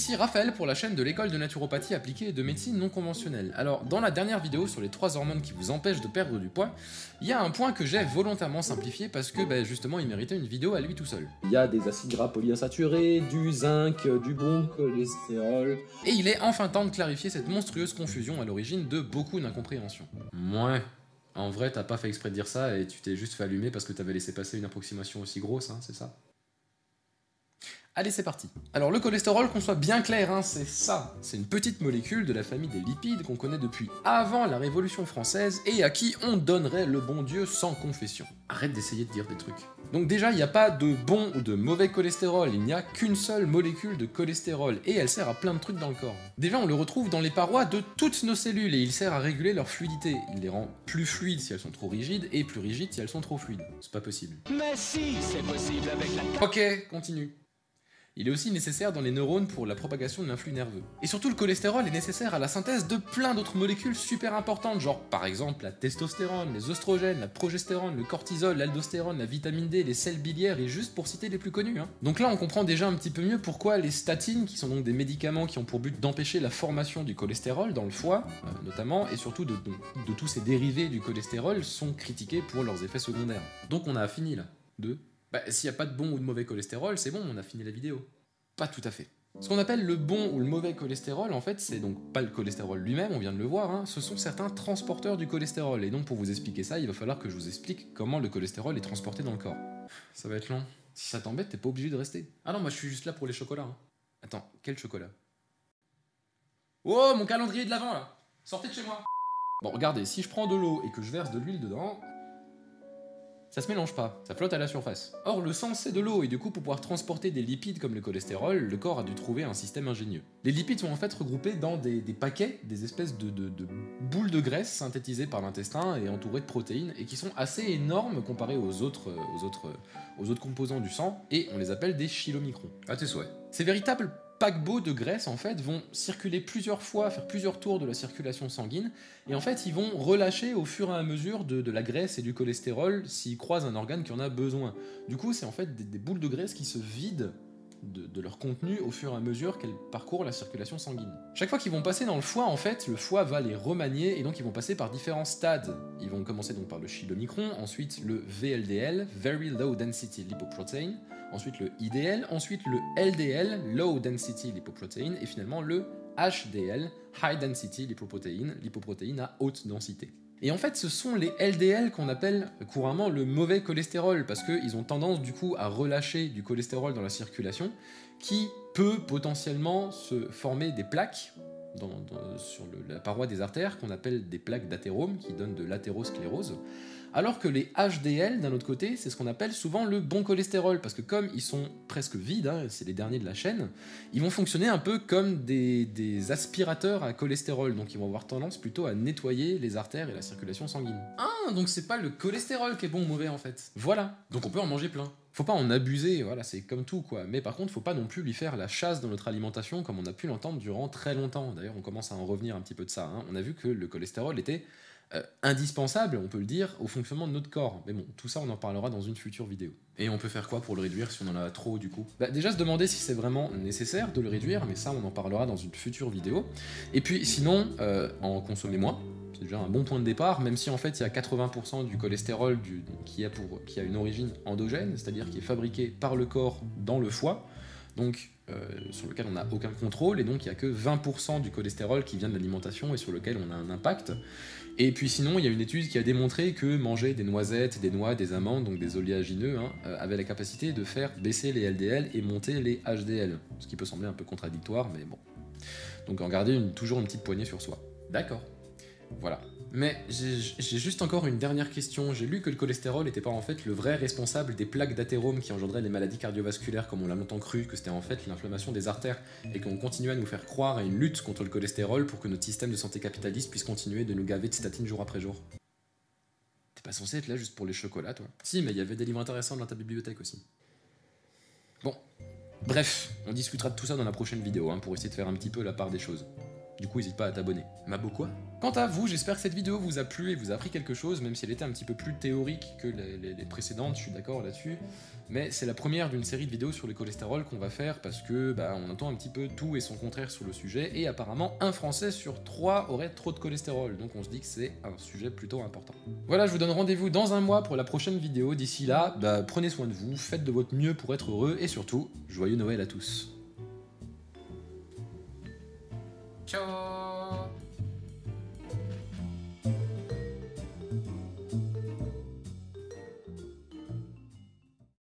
Ici Raphaël pour la chaîne de l'école de naturopathie appliquée et de médecine non conventionnelle. Alors, dans la dernière vidéo sur les 3 hormones qui vous empêchent de perdre du poids, il y a un point que j'ai volontairement simplifié parce que justement il méritait une vidéo à lui tout seul. Il y a des acides gras polyinsaturés, du zinc, du bon cholestérol... Et il est enfin temps de clarifier cette monstrueuse confusion à l'origine de beaucoup d'incompréhensions. Mouais. En vrai, t'as pas fait exprès de dire ça et tu t'es juste fait allumer parce que t'avais laissé passer une approximation aussi grosse, hein, c'est ça? Allez, c'est parti. Alors le cholestérol, qu'on soit bien clair, hein, c'est ça. C'est une petite molécule de la famille des lipides qu'on connaît depuis avant la Révolution française et à qui on donnerait le bon Dieu sans confession. Arrête d'essayer de dire des trucs. Donc déjà, il n'y a pas de bon ou de mauvais cholestérol, il n'y a qu'une seule molécule de cholestérol et elle sert à plein de trucs dans le corps. Déjà, on le retrouve dans les parois de toutes nos cellules et il sert à réguler leur fluidité. Il les rend plus fluides si elles sont trop rigides et plus rigides si elles sont trop fluides. C'est pas possible. Mais si, c'est possible avec la... Ok, continue. Il est aussi nécessaire dans les neurones pour la propagation de l'influx nerveux. Et surtout, le cholestérol est nécessaire à la synthèse de plein d'autres molécules super importantes, genre par exemple la testostérone, les oestrogènes, la progestérone, le cortisol, l'aldostérone, la vitamine D, les sels biliaires, et juste pour citer les plus connus. Donc là, on comprend déjà un petit peu mieux pourquoi les statines, qui sont donc des médicaments qui ont pour but d'empêcher la formation du cholestérol dans le foie, notamment, et surtout de tous ces dérivés du cholestérol, sont critiqués pour leurs effets secondaires. Donc on a fini là. S'il n'y a pas de bon ou de mauvais cholestérol, c'est bon, on a fini la vidéo. Pas tout à fait. Ce qu'on appelle le bon ou le mauvais cholestérol, en fait, c'est donc pas le cholestérol lui-même, on vient de le voir, ce sont certains transporteurs du cholestérol. Et donc pour vous expliquer ça, il va falloir que je vous explique comment le cholestérol est transporté dans le corps. Ça va être long. Si ça t'embête, t'es pas obligé de rester. Ah non, moi je suis juste là pour les chocolats. Attends, quel chocolat? Oh, mon calendrier de l'Avent là! Sortez de chez moi! Bon, regardez, si je prends de l'eau et que je verse de l'huile dedans... ça se mélange pas, ça flotte à la surface. Or, le sang, c'est de l'eau, et du coup, pour pouvoir transporter des lipides comme le cholestérol, le corps a dû trouver un système ingénieux. Les lipides sont en fait regroupés dans des paquets, des espèces de boules de graisse synthétisées par l'intestin et entourées de protéines, et qui sont assez énormes comparées aux autres composants du sang, et on les appelle des chylomicrons. À tes souhaits. Ces véritables paquebots de graisse en fait vont circuler plusieurs fois, faire plusieurs tours de la circulation sanguine, et en fait ils vont relâcher au fur et à mesure de la graisse et du cholestérol s'ils croisent un organe qui en a besoin. Du coup c'est en fait des boules de graisse qui se vident de leur contenu au fur et à mesure qu'elles parcourent la circulation sanguine. Chaque fois qu'ils vont passer dans le foie, en fait, le foie va les remanier et donc ils vont passer par différents stades. Ils vont commencer donc par le chylomicron, ensuite le VLDL, Very Low Density Lipoprotein, ensuite le IDL, ensuite le LDL, Low Density Lipoprotein, et finalement le HDL, High Density Lipoprotein, lipoprotéine à haute densité. Et en fait, ce sont les LDL qu'on appelle couramment le mauvais cholestérol, parce qu'ils ont tendance du coup à relâcher du cholestérol dans la circulation, qui peut potentiellement se former des plaques sur la paroi des artères, qu'on appelle des plaques d'athérome, qui donnent de l'athérosclérose. Alors que les HDL, d'un autre côté, c'est ce qu'on appelle souvent le bon cholestérol, parce que comme ils sont presque vides, c'est les derniers de la chaîne, ils vont fonctionner un peu comme des aspirateurs à cholestérol, donc ils vont avoir tendance plutôt à nettoyer les artères et la circulation sanguine. Ah, donc c'est pas le cholestérol qui est bon ou mauvais en fait. Voilà, donc on peut en manger plein. Faut pas en abuser, voilà, c'est comme tout quoi, mais par contre faut pas non plus lui faire la chasse dans notre alimentation comme on a pu l'entendre durant très longtemps. D'ailleurs on commence à en revenir un petit peu de ça, on a vu que le cholestérol était indispensable, on peut le dire, au fonctionnement de notre corps. Mais bon, tout ça on en parlera dans une future vidéo. Et on peut faire quoi pour le réduire si on en a trop du coup? Déjà se demander si c'est vraiment nécessaire de le réduire, mais ça on en parlera dans une future vidéo. Et puis sinon, en consommer moins. C'est déjà un bon point de départ, même si en fait il y a 80% du cholestérol qui a une origine endogène, c'est-à-dire qui est fabriqué par le corps dans le foie, donc sur lequel on n'a aucun contrôle, et donc il n'y a que 20% du cholestérol qui vient de l'alimentation et sur lequel on a un impact. Et puis sinon, il y a une étude qui a démontré que manger des noisettes, des noix, des amandes, donc des oléagineux, avait la capacité de faire baisser les LDL et monter les HDL, ce qui peut sembler un peu contradictoire, mais bon. Donc en garder toujours une petite poignée sur soi. D'accord. Voilà. Mais j'ai juste encore une dernière question. J'ai lu que le cholestérol n'était pas en fait le vrai responsable des plaques d'athérome qui engendraient les maladies cardiovasculaires comme on l'a longtemps cru, que c'était en fait l'inflammation des artères, et qu'on continuait à nous faire croire à une lutte contre le cholestérol pour que notre système de santé capitaliste puisse continuer de nous gaver de statines jour après jour. T'es pas censé être là juste pour les chocolats, toi? Si, mais il y avait des livres intéressants dans ta bibliothèque aussi. Bon. Bref, on discutera de tout ça dans la prochaine vidéo, pour essayer de faire un petit peu la part des choses. Du coup, n'hésite pas à t'abonner. Mabo quoi? Quant à vous, j'espère que cette vidéo vous a plu et vous a appris quelque chose, même si elle était un petit peu plus théorique que les précédentes, je suis d'accord là-dessus. Mais c'est la première d'une série de vidéos sur le cholestérol qu'on va faire parce que on entend un petit peu tout et son contraire sur le sujet, et apparemment un Français sur 3 aurait trop de cholestérol, donc on se dit que c'est un sujet plutôt important. Voilà, je vous donne rendez-vous dans un mois pour la prochaine vidéo. D'ici là, prenez soin de vous, faites de votre mieux pour être heureux, et surtout, joyeux Noël à tous. Ciao.